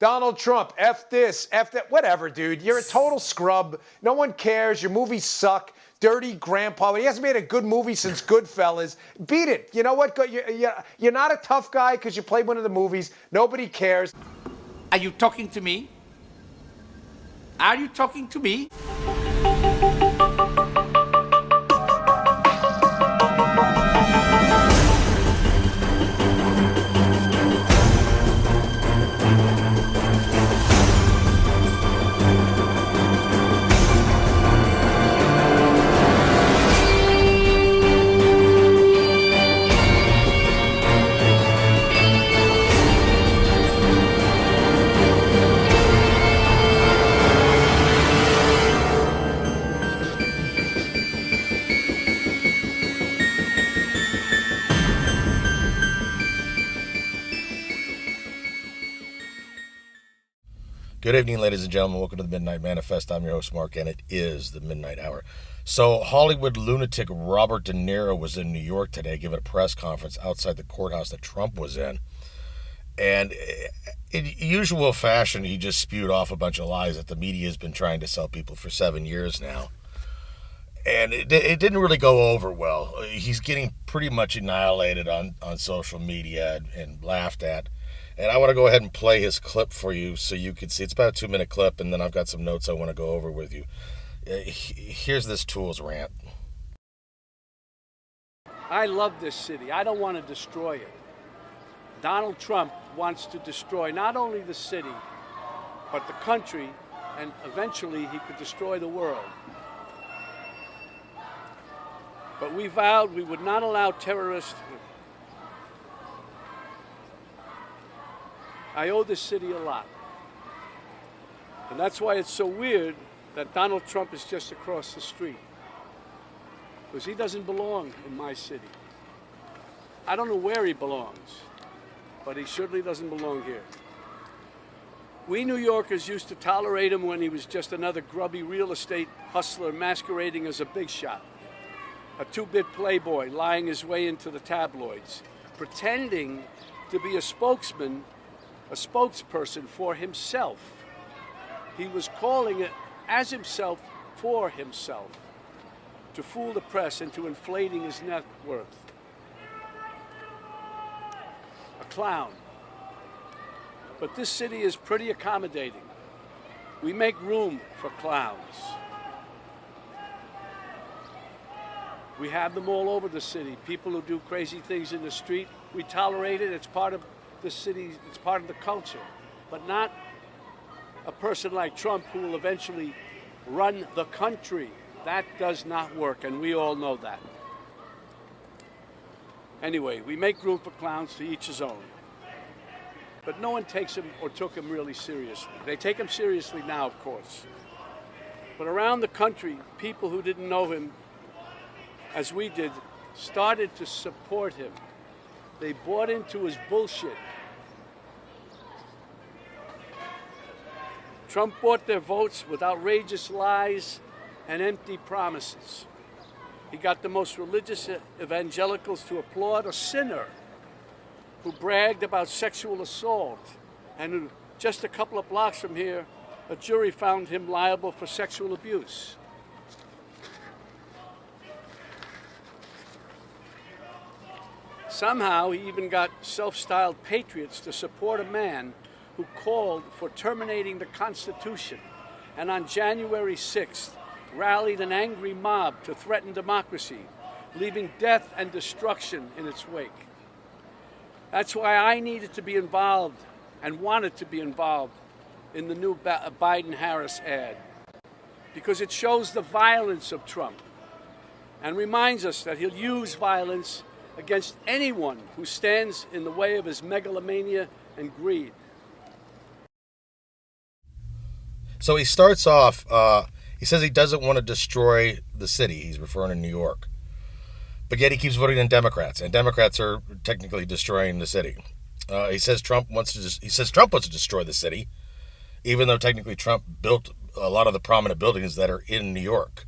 Donald Trump, F this, F that, whatever, dude. You're a total scrub. No one cares. Your movies suck. Dirty grandpa. He hasn't made a good movie since Goodfellas. Beat it. You know what? You're not a tough guy because you played one of the movies. Nobody cares. Are you talking to me? Are you talking to me? Good evening, ladies and gentlemen. Welcome to the Midnight Manifest. I'm your host, Mark, and it is the Midnight Hour. So, Hollywood lunatic Robert De Niro was in New York today giving a press conference outside the courthouse that Trump was in. And in usual fashion, he just spewed off a bunch of lies that the media has been trying to sell people for 7 years now. And it didn't really go over well. He's getting pretty much annihilated on social media and laughed at. And I want to go ahead and play his clip for you so you can see. It's about a 2-minute clip, and then I've got some notes I want to go over with you. Here's this Tools rant. I love this city. I don't want to destroy it. Donald Trump wants to destroy not only the city, but the country, and eventually he could destroy the world. But we vowed we would not allow terrorists. I owe this city a lot. And that's why it's so weird that Donald Trump is just across the street. Because he doesn't belong in my city. I don't know where he belongs, but he certainly doesn't belong here. We New Yorkers used to tolerate him when he was just another grubby real estate hustler masquerading as a big shot. A two-bit playboy lying his way into the tabloids, pretending to be a spokesperson for himself. He was calling it as himself for himself, to fool the press into inflating his net worth. A clown. But this city is pretty accommodating. We make room for clowns. We have them all over the city. People who do crazy things in the street, we tolerate it. It's part of the city, it's part of the culture, but not a person like Trump who will eventually run the country. That does not work, and we all know that. Anyway, we make room for clowns, to each his own. But no one takes him or took him really seriously. They take him seriously now, of course. But around the country, people who didn't know him as we did started to support him. They bought into his bullshit. Trump bought their votes with outrageous lies and empty promises. He got the most religious evangelicals to applaud a sinner who bragged about sexual assault, and who, just a couple of blocks from here, a jury found him liable for sexual abuse. Somehow, he even got self-styled patriots to support a man who called for terminating the Constitution, and on January 6th, rallied an angry mob to threaten democracy, leaving death and destruction in its wake. That's why I needed to be involved and wanted to be involved in the new Biden-Harris ad, because it shows the violence of Trump and reminds us that he'll use violence against anyone who stands in the way of his megalomania and greed. So he starts off, he says he doesn't want to destroy the city. He's referring to New York. But yet he keeps voting in Democrats, and Democrats are technically destroying the city. He says Trump wants to destroy the city, even though technically Trump built a lot of the prominent buildings that are in New York.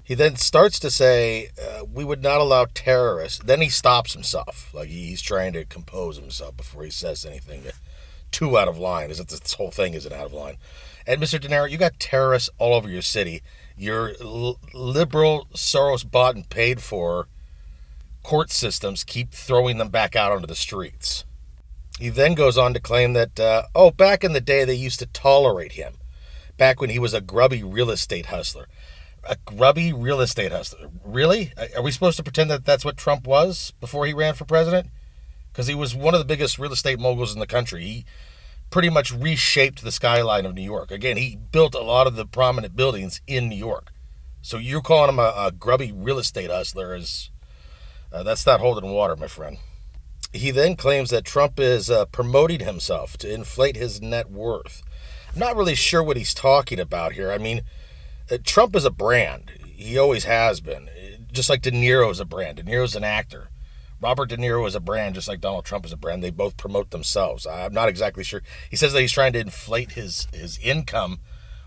He then starts to say, we would not allow terrorists. Then he stops himself. Like he's trying to compose himself before he says anything too out of line, is that this whole thing isn't out of line. And Mr. De Niro, you got terrorists all over your city. Your liberal, Soros-bought and paid for court systems keep throwing them back out onto the streets. He then goes on to claim that, back in the day they used to tolerate him. Back when he was a grubby real estate hustler. A grubby real estate hustler. Really? Are we supposed to pretend that that's what Trump was before he ran for president? Because he was one of the biggest real estate moguls in the country. He pretty much reshaped the skyline of New York. Again, he built a lot of the prominent buildings in New York. So you're calling him a grubby real estate hustler that's not holding water, my friend. He then claims that Trump is promoting himself to inflate his net worth. I'm not really sure what he's talking about here. I mean, Trump is a brand. He always has been. Just like De Niro is a brand. De Niro's an actor. Robert De Niro is a brand, just like Donald Trump is a brand. They both promote themselves. I'm not exactly sure. He says that he's trying to inflate his income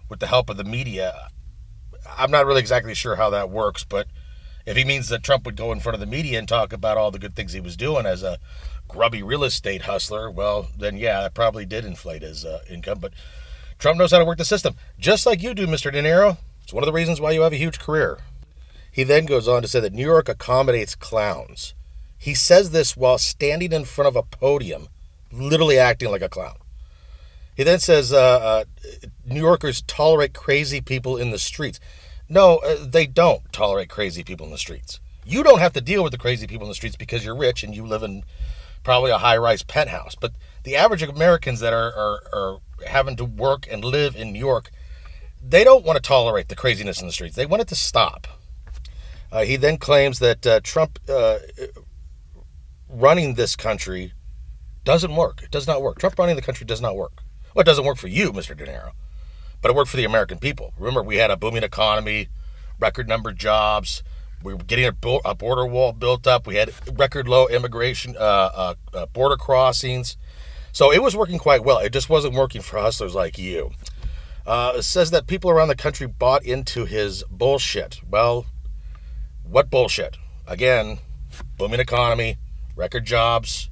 with the help of the media. I'm not really exactly sure how that works, but if he means that Trump would go in front of the media and talk about all the good things he was doing as a grubby real estate hustler, well, then yeah, that probably did inflate his income. But Trump knows how to work the system, just like you do, Mr. De Niro. It's one of the reasons why you have a huge career. He then goes on to say that New York accommodates clowns. He says this while standing in front of a podium, literally acting like a clown. He then says New Yorkers tolerate crazy people in the streets. No, they don't tolerate crazy people in the streets. You don't have to deal with the crazy people in the streets because you're rich and you live in probably a high-rise penthouse. But the average Americans that are having to work and live in New York, they don't want to tolerate the craziness in the streets. They want it to stop. He then claims that Trump running this country doesn't work. It does not work. Trump running the country does not work. Well, it doesn't work for you, Mr. De Niro, but it worked for the American people. Remember, we had a booming economy, record number of jobs. We were getting a border wall built up. We had record low immigration, border crossings. So it was working quite well. It just wasn't working for hustlers like you. It says that people around the country bought into his bullshit. Well, what bullshit? Again, booming economy, record jobs,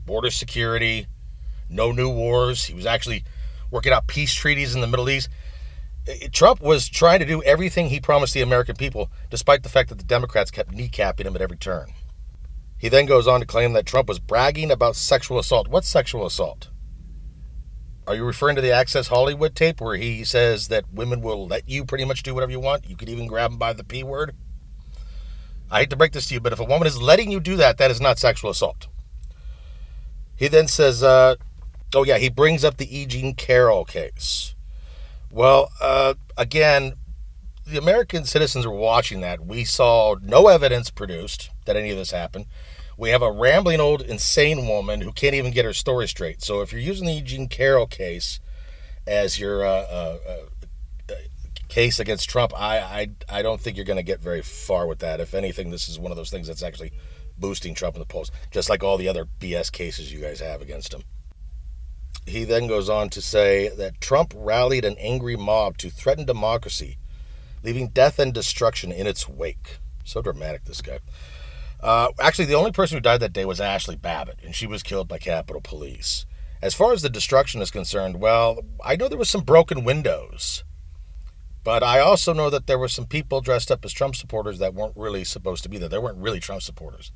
border security, no new wars. He was actually working out peace treaties in the Middle East. Trump was trying to do everything he promised the American people, despite the fact that the Democrats kept kneecapping him at every turn. He then goes on to claim that Trump was bragging about sexual assault. What's sexual assault? Are you referring to the Access Hollywood tape where he says that women will let you pretty much do whatever you want? You could even grab them by the P word? I hate to break this to you, but if a woman is letting you do that, that is not sexual assault. He then says, he brings up the E. Jean Carroll case. Well, again, the American citizens were watching that. We saw no evidence produced that any of this happened. We have a rambling old insane woman who can't even get her story straight. So if you're using the E. Jean Carroll case as your case against Trump, I don't think you're going to get very far with that. If anything, this is one of those things that's actually boosting Trump in the polls, just like all the other BS cases you guys have against him. He then goes on to say that Trump rallied an angry mob to threaten democracy, leaving death and destruction in its wake. So dramatic, this guy. Actually, the only person who died that day was Ashley Babbitt, and she was killed by Capitol Police. As far as the destruction is concerned, well, I know there was some broken windows, but I also know that there were some people dressed up as Trump supporters that weren't really supposed to be there. They weren't really Trump supporters.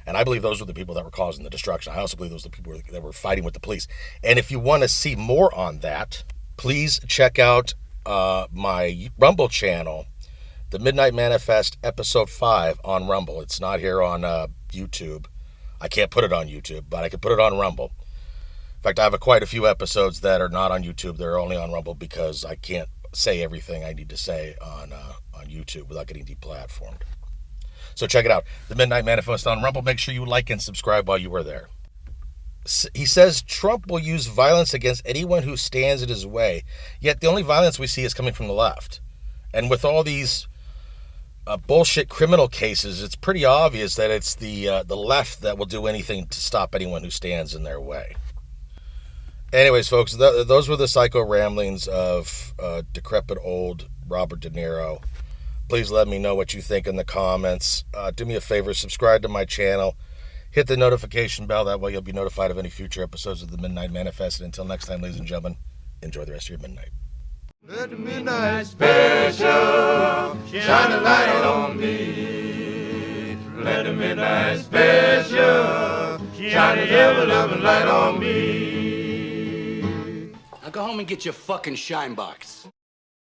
And I believe those were the people that were causing the destruction. I also believe those were the people that were fighting with the police. And if you want to see more on that, please check out my Rumble channel, The Midnight Manifest Episode 5 on Rumble. It's not here on YouTube. I can't put it on YouTube, but I can put it on Rumble. In fact, I have quite a few episodes that are not on YouTube. They're only on Rumble because I can't say everything I need to say on YouTube without getting deplatformed. So check it out. The Midnight Manifest on Rumble. Make sure you like and subscribe while you are there. He says Trump will use violence against anyone who stands in his way. Yet the only violence we see is coming from the left. And with all these bullshit criminal cases, it's pretty obvious that it's the left that will do anything to stop anyone who stands in their way. Anyways, folks, those were the psycho ramblings of decrepit old Robert De Niro. Please let me know what you think in the comments. Do me a favor, subscribe to my channel. Hit the notification bell. That way you'll be notified of any future episodes of the Midnight Manifest. And until next time, ladies and gentlemen, enjoy the rest of your midnight. Let the midnight special shine a light on me. Let the midnight special shine a ever-loving light on me. Now go home and get your fucking shine box.